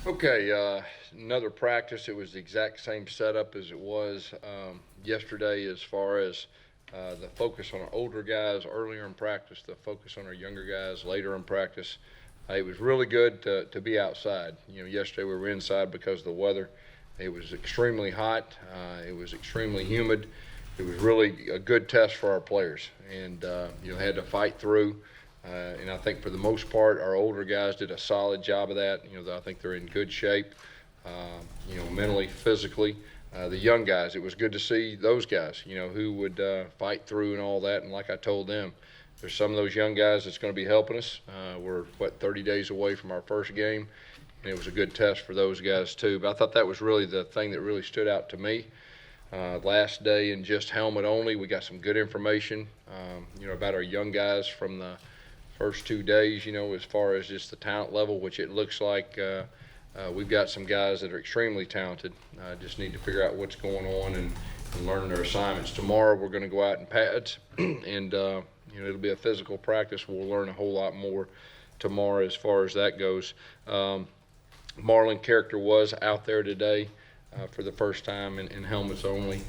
Okay, another practice. It was the exact same setup as it was yesterday as far as the focus on our older guys earlier in practice, the focus on our younger guys later in practice. It was really good to be outside. Yesterday we were inside because of the weather. It was extremely hot. It was extremely humid. It was really a good test for our players, and had to fight through. And I think for the most part, our older guys did a solid job of that. I think they're in good shape, mentally, physically. The young guys, it was good to see those guys, who would fight through and all that. And like I told them, there's some of those young guys that's going to be helping us. We're, 30 days away from our first game, and it was a good test for those guys too. But I thought that was really the thing that really stood out to me. Last day in just helmet only, we got some good information, about our young guys from the first 2 days, as far as just the talent level, which it looks like we've got some guys that are extremely talented. Just need to figure out what's going on and learn their assignments. Tomorrow we're going to go out in pads, and it'll be a physical practice. We'll learn a whole lot more tomorrow as far as that goes. Marlon Character was out there today for the first time in helmets only,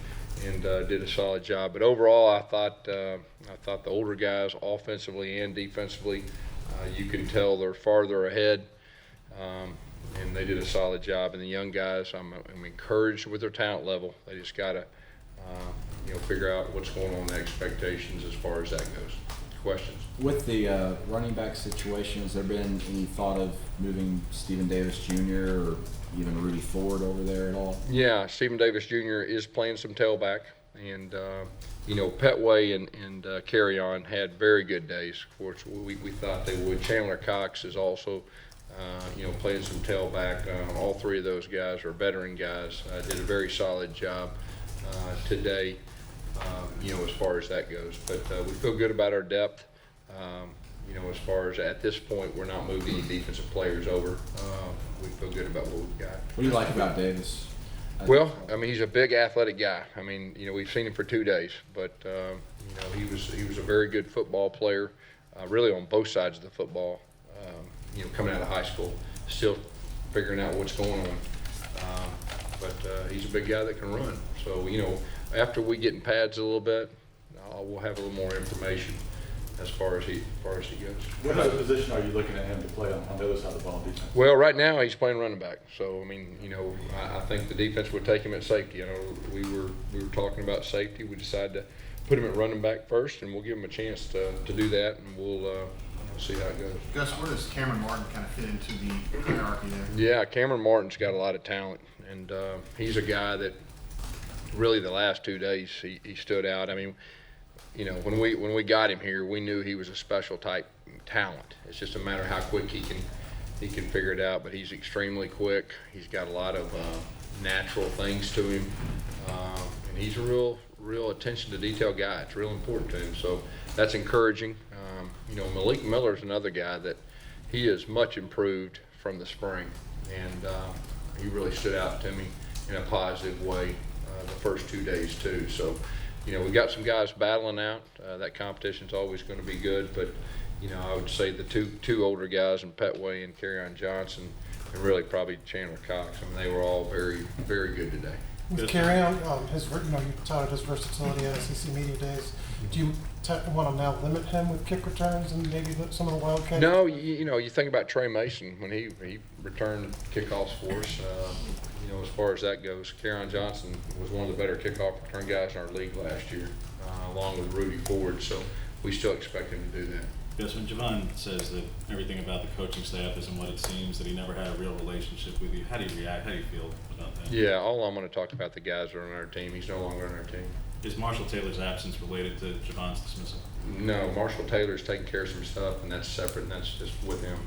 and did a solid job. But overall, I thought the older guys, offensively and defensively, you can tell they're farther ahead, and they did a solid job. And the young guys, I'm encouraged with their talent level. They just got to, figure out what's going on in the expectations as far as that goes. Questions? With the running back situation, has there been any thought of moving Stephen Davis Jr. or even Rudy Ford over there at all? Yeah, Stephen Davis Jr. is playing some tailback, and Petway and Carry On had very good days. Of course, we thought they would. Chandler Cox is also playing some tailback. All three of those guys are veteran guys. Did a very solid job today, as far as that goes. But we feel good about our depth. As far as at this point, we're not moving any defensive players over. We feel good about what we've got. What do you like about Davis? Well, he's a big athletic guy. We've seen him for 2 days, but he was a very good football player, really on both sides of the football. Coming out of high school, still figuring out what's going on. But he's a big guy that can run. So after we get in pads a little bit, we'll have a little more information as far as he goes. What other position are you looking at him to play on the other side of the ball defense? Well, right now he's playing running back. So I think the defense would take him at safety. We were talking about safety. We decided to put him at running back first, and we'll give him a chance to do that, and we'll see how it goes. Gus, where does Cameron Martin kind of fit into the hierarchy there? Yeah, Cameron Martin's got a lot of talent, and he's a guy that really the last 2 days he stood out. When we got him here, we knew he was a special type talent. It's just a matter of how quick he can figure it out. But he's extremely quick. He's got a lot of natural things to him, and he's a real attention to detail guy. It's real important to him. So that's encouraging. Malik Miller's another guy that he is much improved from the spring, and he really stood out to me in a positive way the first 2 days too. So. We got some guys battling out. That competition's always going to be good, but I would say the two older guys, and Petway and Carryon Johnson, and really probably Chandler Cox. They were all very, very good today. With Carryon, you touted his versatility at SEC Media Days. Do you want to now limit him with kick returns and maybe some of the wildcats? No, you think about Trey Mason when he returned kickoffs for us. As far as that goes, Carryon Johnson was one of the better kickoff return guys in our league last year, along with Rudy Ford. So we still expect him to do that. Yes, when Javon says that everything about the coaching staff isn't what it seems, that he never had a real relationship with you, how do you react? How do you feel about that? Yeah, all I'm going to talk about the guys that are on our team. He's no longer on our team. Is Marshall Taylor's absence related to Javon's dismissal? No, Marshall Taylor's taking care of some stuff, and that's separate, and that's just with him.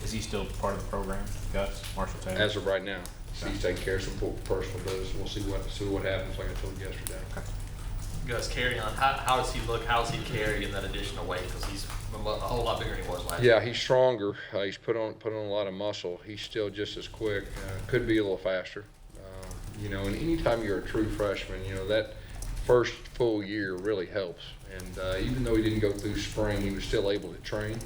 Is he still part of the program, Gus, Marshall Taylor? As of right now. He's taking care of some personal business. We'll see what happens, like I told you yesterday. Okay. Gus, Carry On, how does he look? How does he carry in that additional weight? Because he's a whole lot bigger than he was last year. Yeah, he's stronger. He's put on a lot of muscle. He's still just as quick. Could be a little faster. And anytime you're a true freshman, that first full year really helps. And even though he didn't go through spring, he was still able to train.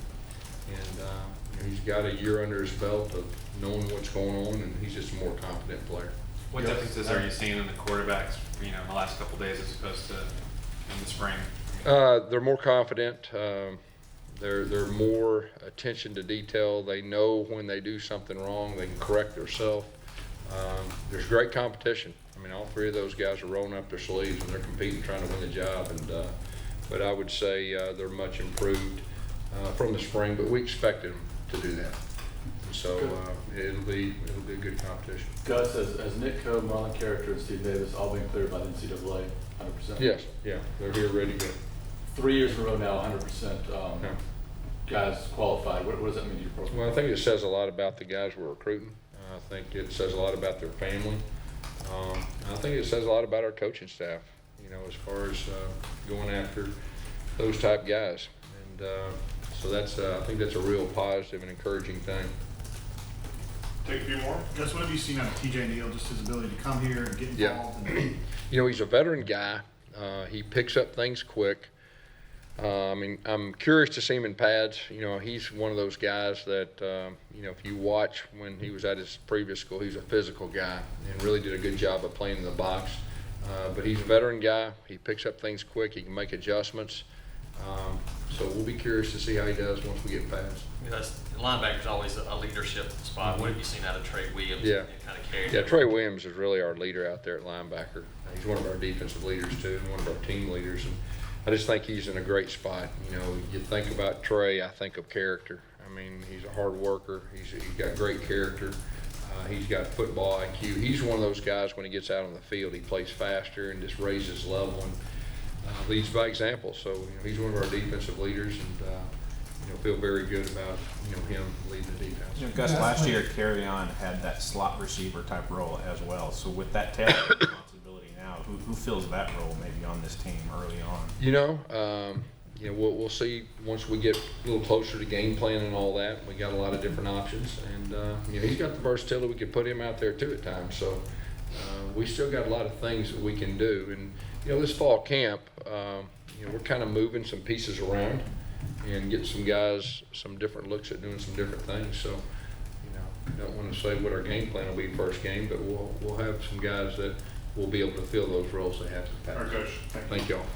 And he's got a year under his belt of knowing what's going on, and he's just a more confident player. What differences are you seeing in the quarterbacks, in the last couple days as opposed to in the spring? They're more confident. They're more attention to detail. They know when they do something wrong, they can correct themselves. There's great competition. I mean, all three of those guys are rolling up their sleeves and they're competing, trying to win the job. But I would say they're much improved from the spring. But we expected them to do that. So it'll be a good competition. Gus, as Nick Coe, Marlon Character, and Steve Davis all been cleared by the NCAA, 100%? Yes, yeah, they're here ready to go. 3 years in a row now, 100% Yeah. guys qualified. What does that mean to your program? Well, I think it says a lot about the guys we're recruiting. I think it says a lot about their family. I think it says a lot about our coaching staff, as far as going after those type guys. And so I think that's a real positive and encouraging thing. Take a few more. Gus, what have you seen out of TJ Neal, just his ability to come here and get involved? Yeah. And He's a veteran guy. He picks up things quick. I'm curious to see him in pads. He's one of those guys that, if you watch when he was at his previous school, he was a physical guy and really did a good job of playing in the box. But he's a veteran guy. He picks up things quick. He can make adjustments. So we'll be curious to see how he does once we get pads. Linebacker's always a leadership spot. What have you seen out of Trey Williams? Yeah. And kind of carried Yeah, it? Trey Williams is really our leader out there at linebacker. He's one of our defensive leaders too, and one of our team leaders. And I just think he's in a great spot. You think about Trey, I think of character. He's a hard worker. He's got great character. He's got football IQ. He's one of those guys when he gets out on the field, he plays faster and just raises his level and leads by example. So he's one of our defensive leaders, and feel very good about him leading the defense. Gus, last year Carry-On had that slot receiver type role as well. So with that tail responsibility now, who fills that role maybe on this team early on? We'll see once we get a little closer to game plan and all that. We got a lot of different options, and he's got the versatility. We could put him out there too at times. So we still got a lot of things that we can do. And this fall camp, we're kind of moving some pieces around and getting some guys some different looks at doing some different things. So don't want to say what our game plan will be first game, but we'll have some guys that will be able to fill those roles they have to pass. All right, Coach. Thank you. Thank y'all.